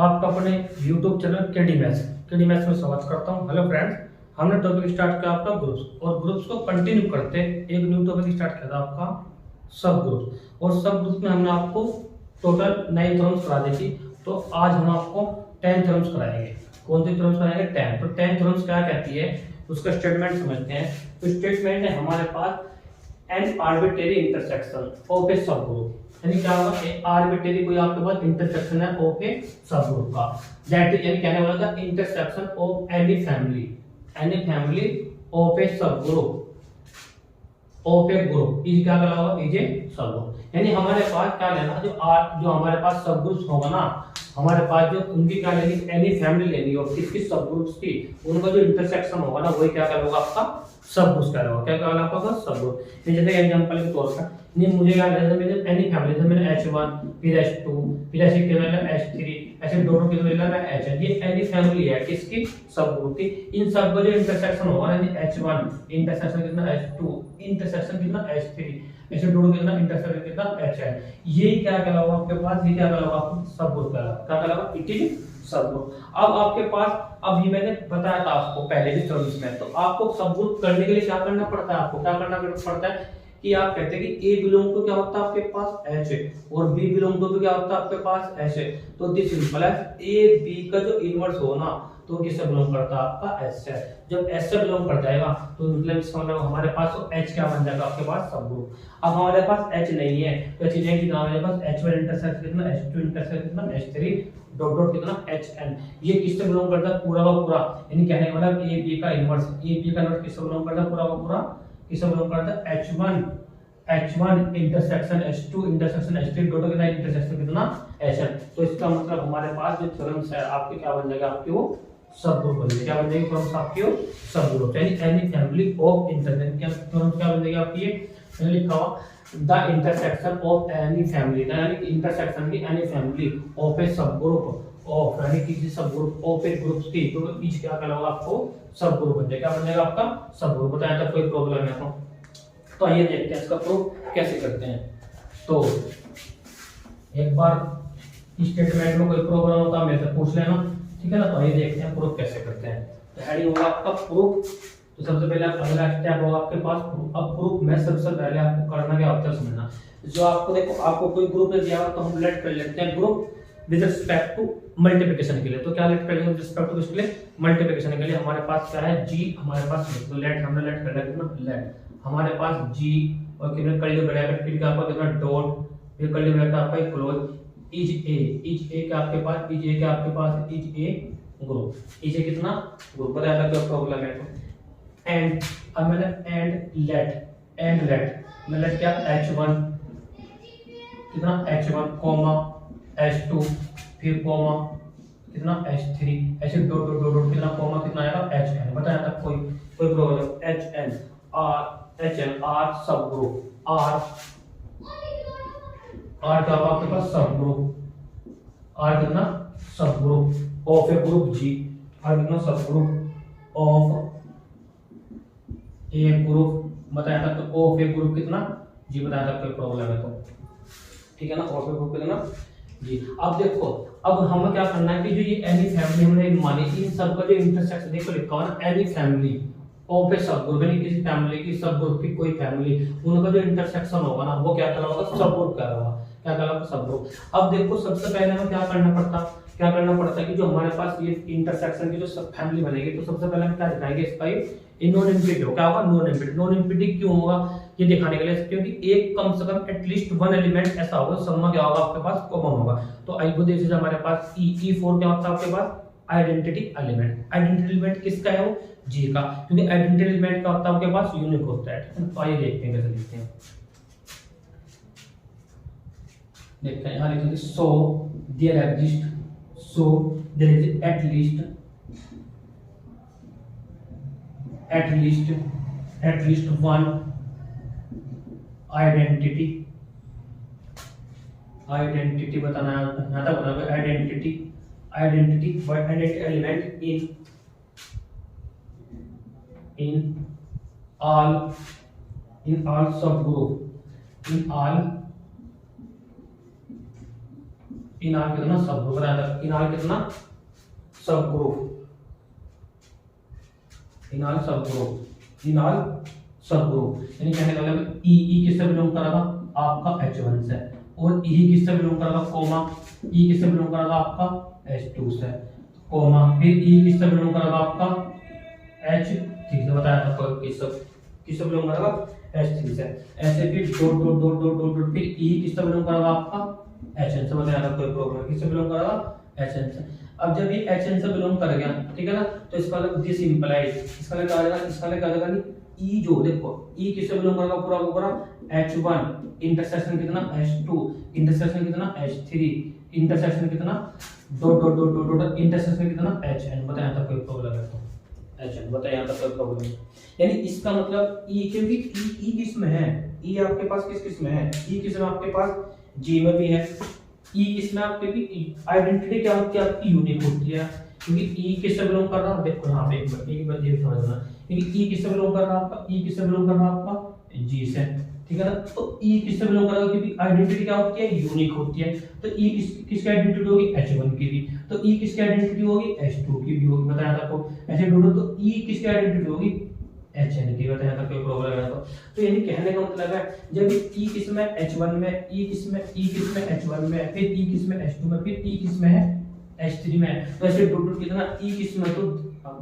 आपका अपने YouTube channel KD maths में स्वागत करता हूं। हेलो फ्रेंड्स, हमने टॉपिक स्टार्ट किया आपका ग्रुप्स और ग्रुप्स को कंटिन्यू करते एक न्यू टॉपिक स्टार्ट किया था आपका सब ग्रुप। और सब ग्रुप में हमने आपको टोटल 9 थ्योरम्स करा दी थी। तो आज हम आपको 10 थ्योरम्स कराएंगे। कौन सी थ्योरम्स कराएंगे? 10। तो 10 थ्योरम्स क्या कहती है उसका स्टेटमेंट समझते हैं। तो स्टेटमेंट है हमारे पास an arbitrary intersection of a सब ग्रुप, यानी क्या होगा? आर्बिट्रेरी कोई आपके पास इंटरसेक्शन है ऑफ ए सब ग्रुप का, दैट इज यानी कहने वाला था intersection of any family of a subgroup of a group is क्या कहलाएगा? इज ए सब ग्रुप। यानी हमारे पास क्या लेना, जो हमारे पास सब ग्रुप्स होगा ना, हमारे पास जो उनकी क्या लेनी, एनी फैमिली लेनी होगी किसकी? सब ग्रुप्स की। उनका जो इंटरसेक्शन होगा ना वही क्या कहलाएगा? आपका सब ग्रुप कहलाएगा। क्या कहलाएगा? आपका सब ग्रुप। जैसे एग्जांपल के तौर पर नहीं मुझे क्या लेना, मैंने एनी फैमिली से मैंने H1 फिर H2 फिर ऐसे के मैंने H3 ऐसे दोनों के लेना है Hn। ये एनी फैमिली है किसकी? सब ग्रुप की। इन सब का जो इंटरसेक्शन होगा ना, H1 इंटरसेक्शन कितना H2 इंटरसेक्शन कितना H3 ऐसे दोनों कितना इंटरसेक्शन कितना Hn। ये क्या कहलाएगा आपके पास? ये क्या कहलाएगा? आपको सब ग्रुप कहलाएगा। क्या कहलाएगा? इट इज सब ग्रुप। अब आपके पास अभी मैंने बताया था आपको पहले भी थ्योरम्स में, तो आपको सब ग्रुप करने के लिए क्या करना पड़ता है? आपको क्या करना पड़ता है कि आप कहते हैं कि A बिलोंग टू क्या होता है आपके पास H है और B बिलोंग टू क्या होता है आपके पास H है। तो दिस सिंपल है, A B का जो इनवर्स हो ना तो किससे बिलोंग करता है? आपका S से। जब S से बिलोंग कर जाएगा तो मतलब इसका मतलब हमारे पास तो H क्या बन जाएगा? आपके पास सब ग्रुप। अब हमारे पास H नहीं है तो H नहीं कितना हमारे पास H1 इंटरसेक्ट कितना H2 इंटरसेक्ट कितना H3 डॉट डॉट कितना Hn। ये किससे बिलोंग करता है? पूरा का पूरा, यानी कहने का मतलब A B का इनवर्स, A B का इनवर्स किससे बिलोंग करता है? पूरा का पूरा किससे बिलोंग करता है? H1 intersection H2 intersection H3 dot कितना इंटरसेक्शन कितना Hn। तो इसका मतलब हमारे पास जो थ्योरम्स है आपके क्या बन जाएगा? आपके वो सब ग्रुप बन जाएगा। क्या बन जाएगी थ्योरम्स आपकी? वो सब ग्रुप, यानी एनी फैमिली ऑफ इंटरसेक्शन। क्या थ्योरम्स क्या बन जाएगी आपकी? ये लिखा हुआ the intersection of any family, यानी इंटरसेक्शन की any family of a subgroup of, यानी किसी सब ग्रुप ऑफ ए ग्रुप्स की, तो इच क्या कहलाएगा? आपको सब ग्रुप बन जाएगा। क्या बन जाएगा? आपका सब ग्रुप। बताया था कोई प्रॉब्लम है तो आइए देखते हैं इसका प्रूफ कैसे करते हैं। तो एक बार स्टेटमेंट में कोई प्रॉब्लम होता है मेरे से पूछ लेना, ठीक है ना। तो आइए देखते हैं प्रूफ कैसे करते हैं। तो हेडिंग होगा आपका प्रूफ। तो सबसे पहले अगला स्टेप होगा आपके पास प्रूफ। अब प्रूफ में सबसे पहले आपको करना क्या होता है समझना। जो आपको देखो आपको कोई ग्रुप दिया हुआ तो हम लेट कर लेते हैं group with respect to multiplication के लिए। तो क्या लेट कर लेंगे? विद रिस्पेक्ट टू किसके लिए? मल्टीप्लिकेशन के लिए। हमारे पास क्या है? G हमारे पास है, तो लेट हमने लेट कर लिया कितना? लेट हमारे पास G और कितने कर्ली ब्रैकेट फिर क्या आपका कितना डॉट फिर कर्ली ब्रैकेट आपका क्लोज इज ए का आपके पास इज ए का आपके पास is A group. Is A कितना ग्रुप? बताया था क्या प्रॉब्लम है तो एंड। अब मैंने एंड लेट मैं लेट क्या H1 कितना H1 कॉमा H2 फिर कॉमा कितना H3 ऐसे डॉट डॉट डॉट कितना कॉमा कितना आएगा Hn। बताया था कोई problem Hn are subgroup are क्या होगा आपके पास? सब ग्रुप आर कितना? Subgroup of a group G are कितना? Subgroup of a group. बताया था तो ऑफ ए ग्रुप कितना G। बताया था कोई प्रॉब्लम है तो ठीक है ना। ऑफ ए ग्रुप कितना जी। अब देखो अब हमें क्या करना है कि जो ये एनी फैमिली हमने मानी इन सब का जो इंटरसेक्शन देखो लिखा हुआ ना एनी फैमिली ऑफ ए सब ग्रुप, यानी किसी फैमिली की सब ग्रुप की कोई फैमिली उनका जो इंटरसेक्शन होगा ना वो क्या कहलाएगा? सब ग्रुप कहलाएगा। क्या कहलाएगा? सब ग्रुप। अब देखो सबसे पहले हमें क्या करना पड़ता है कि जो हमारे पास ये इंटरसेक्शन की जो सब फैमिली बनेगी तो सबसे पहले हम क्या दिखाएंगे? इसका ये नॉन इम्पीडिंग क्या होगा? नॉन इम्पीडिंग क्यों होगा ये दिखाने के लिए, क्योंकि एक कम से कम एटलीस्ट वन एलिमेंट ऐसा होगा सब में क्या होगा आपके पास? कॉमन होगा। तो आई को देखिए हमारे पास E4 क्या होता है आपके पास? आइडेंटिटी एलिमेंट किसका है? वो G का, क्योंकि आइडेंटिटी एलिमेंट का होता है आपके पास यूनिक होता है। तो आइए देखते हैं कैसे लिखते हैं। देखते हैं यहाँ लिखेंगे so there exist at least one identity बताना है यहाँ तक बताना identity element in all subgroup in all कितना सब ग्रुप बताया था, इनऑल कितना सब ग्रुप, इनऑल सब ग्रुप, इनऑल सब ग्रुप यानी कहने का मतलब ई किससे बिलोंग कर रहा था आपका H1 से, और ई किससे बिलोंग कर रहा था कोमा, ई किससे बिलोंग कर रहा था आपका H2 से, कोमा फिर ई किससे बिलोंग कर रहा था आपका H3 से बताया था, किससे बिलोंग कर रहा था H3 से, ऐसे फिर dot dot dot dot dot dot फिर ई किससे बिलोंग कर रहा था आपका HN से बताया था, कोई प्रॉब्लम किससे बिलोंग कर रहा था HN से। अब जब ये HN से बिलोंग कर गया ठीक है ना, तो इसका मतलब दिस इंप्लाइज, इसका क्या आएगा, इसका क्या आएगा नहीं ई, जो देखो ई किससे बिलोंग करेगा पूरा का पूरा H1 इंटरसेक्शन कितना H2 इंटरसेक्शन कितना H3 इंटरसेक्शन कितना dot dot dot dot dot intersection कितना HN बताया था, कोई प्रॉब्लम है तो HN बताया था कोई प्रॉब्लम है। यानी इसका मतलब ई, क्योंकि ई किस में है, ई आपके पास किस में है, ई किस में आपके पास जी में भी है, ई किस में आपके भी आइडेंटिटी क्या होती है आपकी यूनिक होती है, क्योंकि ई किससे बिलोंग कर रहा है, देखो यहाँ पे एक बार ये समझना, क्योंकि ई किससे बिलोंग कर रहा है आपका, ई किससे बिलोंग कर रहा है आपका जी से, ठीक है ना। तो ई किससे बिलोंग कर रहा है, क्योंकि आइडेंटिटी क्या होती है यूनिक होती है, तो ई किसकी आइडेंटिटी होगी H1 की भी, तो ई किसकी आइडेंटिटी होगी H2 की भी होगी बताया था आपको, ऐसे ढूंढो तो ई किसकी आइडेंटिटी होगी HN की बताया था, कोई प्रॉब्लम है तो यानी कहने का मतलब है जब ई किस में H1 में, ई किस में H1 में, फिर ई किस में H2 में, फिर ई किस में है H3 में, तो ऐसे टोटल कितना ई किस में, तो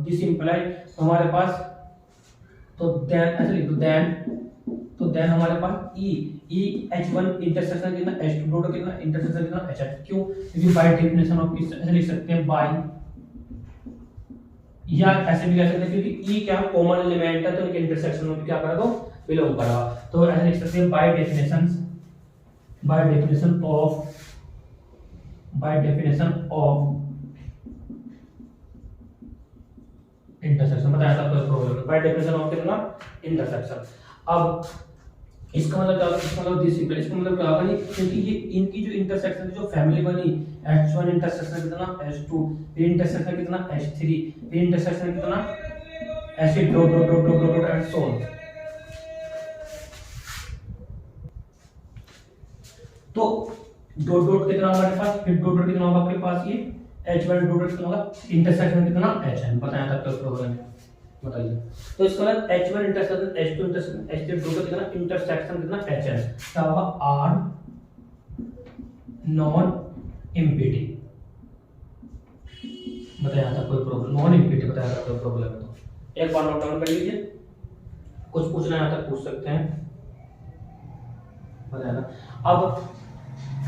दिस इंप्लाई हमारे पास, तो देन ऐसे लिख दो तो देन हमारे पास ई H1 इंटरसेक्शन कितना H2 टोटल कितना इंटरसेक्शन कितना HN, क्यों, क्योंकि बाय डेफिनेशन ऑफ किस ऐसे लिख सकते हैं बाय, या ऐसे भी कह सकते हैं क्योंकि ई क्या कॉमन एलिमेंट है तो इनके इंटरसेक्शन में क्या करेगा बिलोंग करेगा, तो ऐसे लिख सकते हैं बाय डेफिनेशन ऑफ इंटरसेक्शन बताया था कोई प्रॉब्लम, बाय डेफिनेशन ऑफ कितना इंटरसेक्शन। अब इसका मतलब क्या होगा, इसका मतलब दिस सिंपल, इसका मतलब क्या होगा नहीं, क्योंकि ये इनकी जो इंटरसेक्शन जो फैमिली बनी H1 इंटरसेक्शन कितना H2 फिर इंटरसेक्शन कितना H3 फिर इंटरसेक्शन कितना ऐसे dot dot dot dot dot and so on, तो डॉट डॉट कितना हमारे पास, फिर डॉट डॉट कितना होगा आपके पास ये H1 डॉट डॉट कितना होगा इंटरसेक्शन कितना HN बताया था कोई प्रॉब्लम है बताइए। तो इसका मतलब H1 intersection H2 intersection H3 dot कितना इंटरसेक्शन कितना HN क्या होगा R नॉन इम्पीडिंग बताया था कोई प्रॉब्लम, नॉन इम्पीडिंग बताया था कोई प्रॉब्लम है तो एक बार नोट डाउन कर लीजिए, कुछ पूछना है तो पूछ सकते हैं बताया था। अब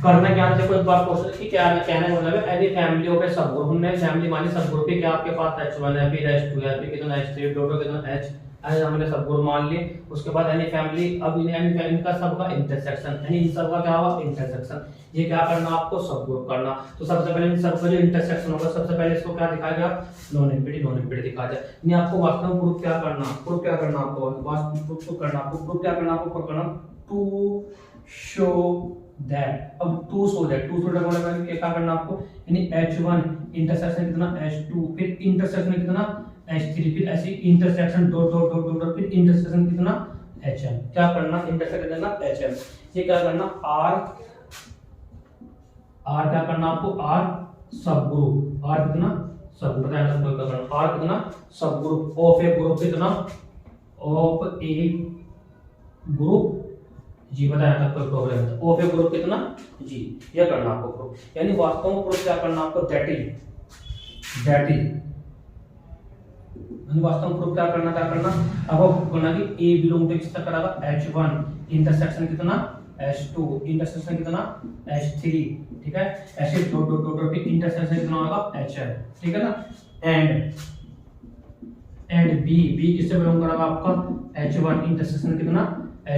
करना क्या है, देखो एक बार क्वेश्चन की क्या कहना है मतलब है एनी फैमिली ऑफ ए सब ग्रुप, हमने फैमिली मानी सब ग्रुप है, क्या आपके पास H1 है फिर H2 है फिर कितना H3 डॉट कितना H, ऐसे हमने सब ग्रुप मान लिए। उसके बाद एनी फैमिली, अब एनी फैमिली का सबका इंटरसेक्शन, यानी इन सबका क्या होगा इंटरसेक्शन, ये क्या करना आपको सब ग्रुप करना। तो सबसे पहले इन सबका जो इंटरसेक्शन होगा सबसे पहले इसको क्या दिखाया गया नॉन इम्पीडी दिखाया जाए, यानी आपको वास्तव में प्रूफ क्या करना, आपको वास्तव प्रूफ करना, आपको क्या करना, आपको प्रूफ करना टू शो दैट। अब टू शो दैट मतलब क्या करना आपको, यानी H1 इंटरसेक्शन कितना H2 फिर इंटरसेक्शन कितना H3 फिर ऐसे intersection dot dot dot dot फिर इंटरसेक्शन कितना HN, क्या करना इंटरसेक्शन करना HN, ये क्या करना R क्या करना आपको R सब ग्रुप, R कितना सब बताया था कोई करना, R कितना subgroup of a group कितना ऑफ ए ग्रुप जी बताया था कोई प्रॉब्लम है तो ऑफ ए ग्रुप कितना जी, ये करना आपको प्रूफ, यानी वास्तव में प्रूफ क्या करना आपको दैट इज वास्तव में प्रूफ क्या करना अब आपको करना कि ए बिलोंग टू किसका करागा H1 इंटरसेक्शन कितना H2 इंटरसेक्शन कितना H3, ठीक है, ऐसे डॉट डॉट डॉट फिर इंटरसेक्शन कितना होगा HN, ठीक है ना, एंड बी किससे बिलोंग करेगा आपका H1 इंटरसेक्शन कितना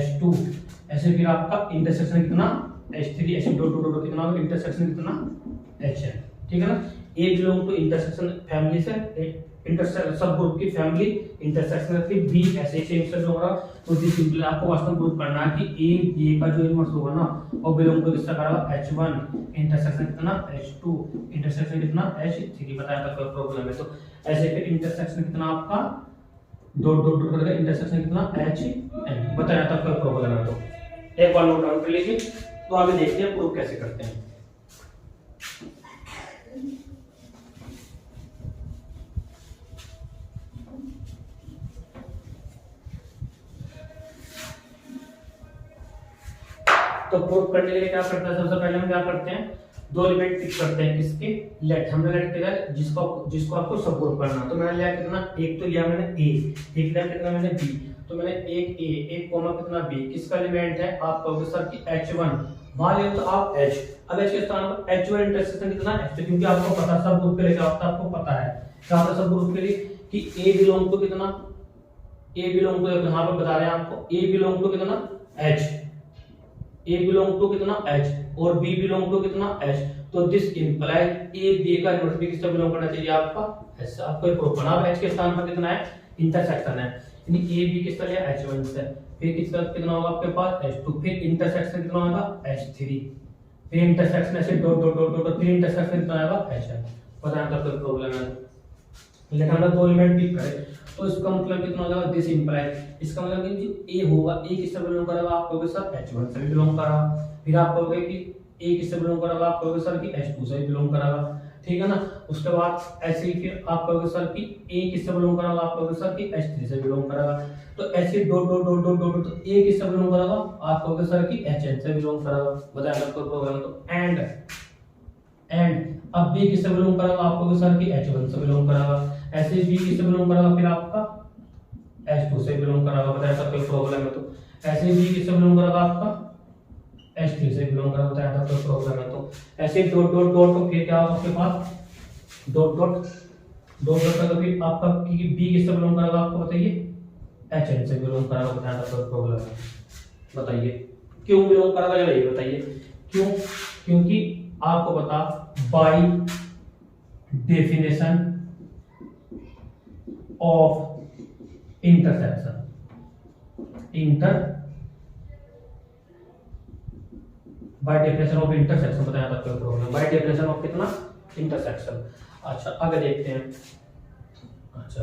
H2 ऐसे फिर आपका इंटरसेक्शन कितना H3 ऐसे डॉट डॉट डॉट कितना होगा इंटरसेक्शन कितना HN, ठीक है ना। ए बिलोंग टू इंटरसेक्शन फैमिली से इंटरसेक्शन सब ग्रुप की फैमिली इंटरसेक्शन फिर बी ऐसे सेम से होगा, तो दिस सिंपल आपको वास्तव में प्रूव करना है कि ए का जो इनवर्स होगा ना वो बिलोंग टू किसका करेगा H1 इंटरसेक्शन कितना H2 इंटरसेक्शन कितना H3 बताया था कोई प्रॉब्लम है तो ऐसे फिर इंटरसेक्शन कितना आपका डॉट डॉट डॉट करेगा इंटरसेक्शन कितना HN बताया था कोई प्रॉब्लम है तो एक बार नोट डाउन कर लीजिए, तो आगे देखते हैं प्रूफ कैसे करते हैं। तो प्रूफ करने के लिए क्या करते हैं, सबसे पहले हम क्या करते हैं, दो एलिमेंट पिक करते हैं, किसके, लेट, हमने लेट किया जिसको आपको सब ग्रुप करना। तो मैंने लिया कितना, एक तो लिया मैंने ए, एक लिया कितना मैंने बी, तो मैंने एक ए, एक कॉमा कितना बी, किसका एलिमेंट है, आप कहोगे सर कि H1, वहां ले तो आप H, अब H के स्थान पर H1 इंटरसेक्शन कितना H2, क्योंकि आपको पता सब ग्रुप के लिए क्या होता है, आपको पता है क्या होता है सब ग्रुप के लिए कि A बिलोंग टू कितना, A बिलोंग टू, यहां पर बता रहे हैं आपको A बिलोंग टू कितना H, A बिलोंग टू कितना H और B बिलोंग टू कितना H, तो दिस इंप्लाइज A B का इनवर्स भी किससे बिलोंग करना चाहिए, आपका H से। आपको एक प्रूफ करना है, H के स्थान पर कितना है, इंटरसेक्शन है, यानी A B किसका लिया H1 से, फिर किसका कितना होगा आपके पास H2, फिर इंटरसेक्शन कितना होगा H3, फिर इंटरसेक्शन ऐसे डॉट डॉट डॉट डॉट, फिर इंटरसेक्शन कितना आएगा HN। पता है तो कोई प्रॉब्लम है, लेकिन हमने दो एलिमेंट पिक करे, तो इसका मतलब कितना हो जाएगा, दिस इंप्लाइज, इसका मतलब कि जो A होगा A किससे बिलोंग करेगा, आप कहोगे सर H1 से भी बिलोंग करेगा, फिर आप कहोगे कि A किससे बिलोंग करेगा, आप कहोगे सर कि H2 से भी बिलोंग करेगा, ठीक है ना। उसके बाद ऐसे ही फिर आप कहोगे सर कि A किससे बिलोंग करेगा, आप कहोगे सर कि H3 से बिलोंग करेगा, तो ऐसे dot dot dot dot dot, तो A किससे बिलोंग करेगा, आप कहोगे सर कि HN से बिलोंग करेगा, बताया आपको प्रॉब्लम। तो एंड अब B किससे बिलोंग करेगा, आप कहोगे सर कि H1 से बिलोंग करेगा, ऐसे B किससे बिलोंग करेगा, फिर आपका H2 से बिलोंग करेगा, बताया था कोई प्रॉब्लम है। तो ऐसे B किससे बिलोंग करेगा, आपका H3 से बिलोंग करेगा, बताया था कोई प्रॉब्लम है। तो ऐसे डॉट डॉट डॉट, तो फिर क्या होगा आपके पास डॉट डॉट डॉट डॉट, तो फिर आपका B किससे बिलोंग करेगा, आपको बताइए HN से बिलोंग करेगा, बताया था कोई प्रॉब्लम है, बताइए क्यों बिलोंग करेगा, ये बताइए क्यों, क्योंकि आपको बता by definition of intersection, by definition of intersection, बताया था कोई प्रॉब्लम, बाय डेफिनेशन ऑफ कितना इंटरसेक्शन। अच्छा आगे देखते हैं। अच्छा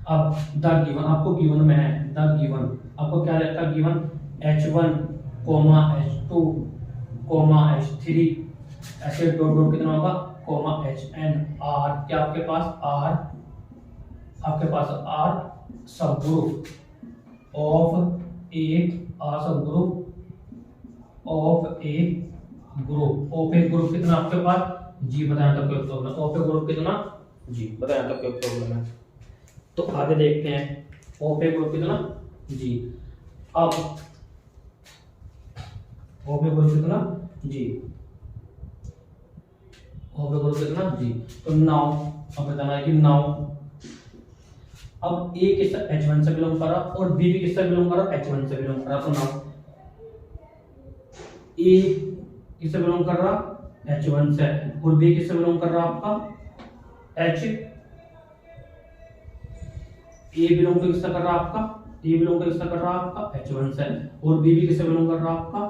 अब द गिवन, आपको गिवन में है द गिवन, आपको क्या लगता है गिवन H1, H2, H3, ऐसे डॉट डॉट कितना होगा, HN, R, क्या आपके पास R सब ग्रुप ऑफ ए ग्रुप कितना आपके पास G, बताया था कोई प्रॉब्लम, ऑफ ए ग्रुप कितना G, बताया था कोई प्रॉब्लम है। तो आगे देखते हैं ऑफ ए ग्रुप कितना G, अब ऑफ ए ग्रुप कितना G, तो नाउ अब बताना है कि नाउ अब A किससे H1 से बिलोंग कर रहा और B भी किससे बिलोंग कर रहा, H1 से बिलोंग कर रहा, तो नाउ A किससे बिलोंग कर रहा H1 से और B किससे बिलोंग कर रहा आपका H, A बिलोंग तो किससे कर रहा आपका, A बिलोंग तो किससे कर रहा आपका H1 से और B भी किससे बिलोंग कर रहा आपका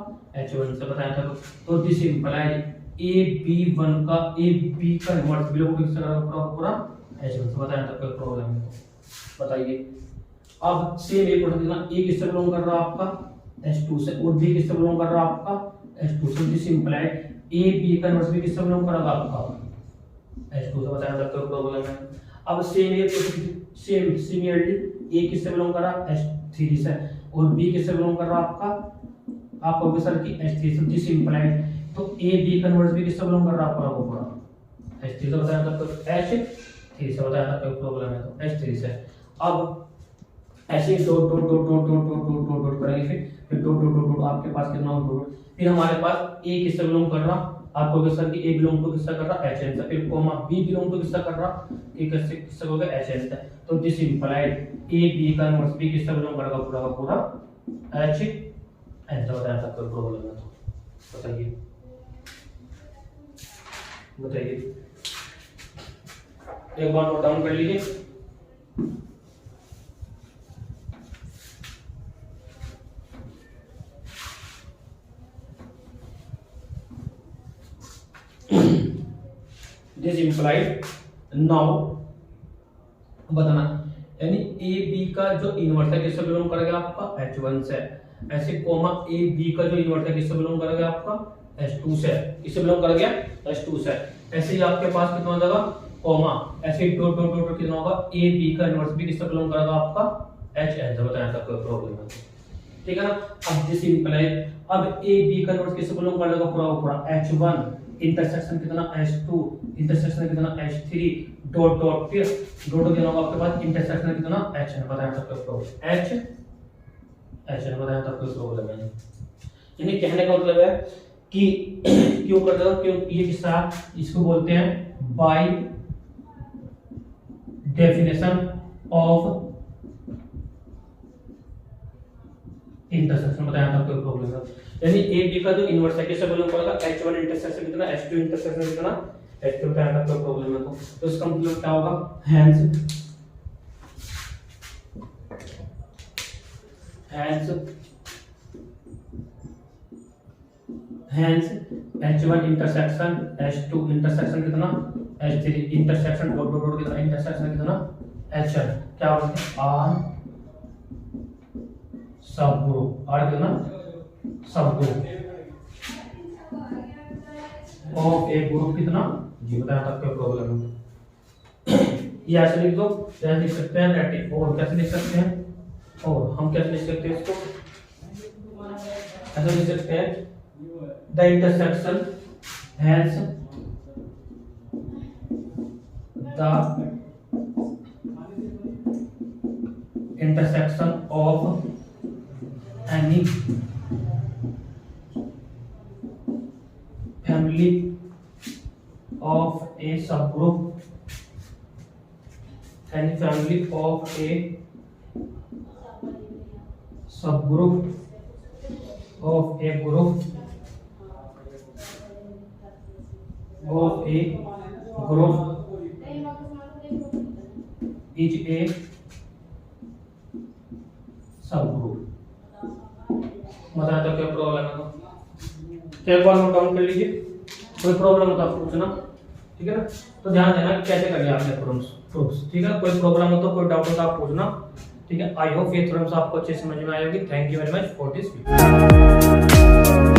H1 से, बताया था। तो दिस इंप्लाइज AB1 का AB का इन्वर्स बिलोंग किससे कर रहा पूरा H1 से, बताया था कोई प्रॉब्लम है, बताइए। अब सेम एक क्वेश्चन देना, A किससे बिलोंग कर रहा आपका H2 से और B किससे बिलोंग कर रहा आपका H2 से, दिस इंप्लाइड AB का इन्वर्स भी किससे बिलोंग करेगा आपका H2 से, बताया था कोई प्रॉब्लम है। अब सेम ये सिमिलरली A किससे बिलोंग कर रहा H3 से और B किससे बिलोंग कर रहा आपका, आप कहोगे सर कि H3 से, दिस इंप्लाइड तो A B का इन्वर्स भी किससे बिलोंग कर रहा पूरा को पूरा H3 से, बताया था तो H3 से, बताया था कोई प्रॉब्लम है तो H3 से। अब ऐसे dot dot dot dot dot dot dot dot dot करेंगे, फिर डॉट डॉट डॉट डॉट, आपके पास कितना डॉट, फिर हमारे पास A किससे बिलोंग कर रहा, आप कहोगे सर कि A बिलोंग टू किससे कर रहा HN से, फिर कॉमा B बिलोंग टू किससे कर रहा A किससे होगा HN से, तो दिस इंप्लाइड A B का इन्वर्स B किससे बिलोंग करेगा पूरा का पूरा HN से, बताया था कोई प्रॉब्लम है तो बताइए एक बार नोट डाउन कर लीजिए। दिस इंप्लाइड नाउ बताना, यानी ए बी का जो इन्वर्स है किससे बिलोंग करेगा आपका H1 से, ऐसे कॉमा ए बी का जो इन्वर्स है किससे बिलोंग करेगा आपका H2 से, किससे बिलोंग कर गया H2 से, ऐसे ही आपके पास कितना हो जाएगा कॉमा ऐसे डॉट डॉट डॉट कितना होगा ए बी का इन्वर्स भी किससे बिलोंग करेगा आपका HN से, बताया था कोई प्रॉब्लम है ठीक है ना। अब ये सिंपल है। अब ए बी का नोट कैसे बिलोंग कर लेगा, पूरा H1 इंटरसेक्शन कितना H2 इंटरसेक्शन कितना H3 डॉट डॉट फिर डॉट देना होगा आपके पास इंटरसेक्शन कितना HN, बताया था आपको HN बताया था आपको प्रॉब्लम है। यानी कहने का मतलब है कि क्यों कर दो, क्यों ये किस्सा इसको बोलते हैं बाय डेफिनेशन ऑफ इंटरसेक्शन, बताया था आपको प्रॉब्लम है। यानी ए बी का जो इनवर्स है कैसे बिलोंग करेगा, H1 इंटरसेक्शन कितना H2 इंटरसेक्शन कितना H2, बताया था आपको प्रॉब्लम है। तो इसका मतलब क्या होगा, hence H1 intersection H2 intersection कितना H3 intersection dot dot dot कितना इंटरसेक्शन कितना HN, क्या बोलते हैं R सब ग्रुप, R कितना subgroup of a group कितना जी, बताया था आपको प्रॉब्लम है। ये ऐसे लिख दो, ऐसे लिख सकते हैं दैट, और कैसे लिख सकते हैं, और हम कैसे लिख सकते हैं इसको, ऐसे लिख सकते हैं the intersection has the intersection of any family of A subgroup, any family of A subgroup of a group is a subgroup, बताया तो क्या प्रॉब्लम है, तो एक बार नोट डाउन कर लीजिए, कोई प्रॉब्लम हो तो आप पूछना, ठीक है ना। तो ध्यान देना कैसे करिए आपने प्रूफ्स, ठीक है। कोई प्रॉब्लम हो तो कोई डाउट हो तो आप पूछना, ठीक है। आई होप ये थ्योरम्स आपको अच्छे समझ में आएगी। Thank you very much for this video.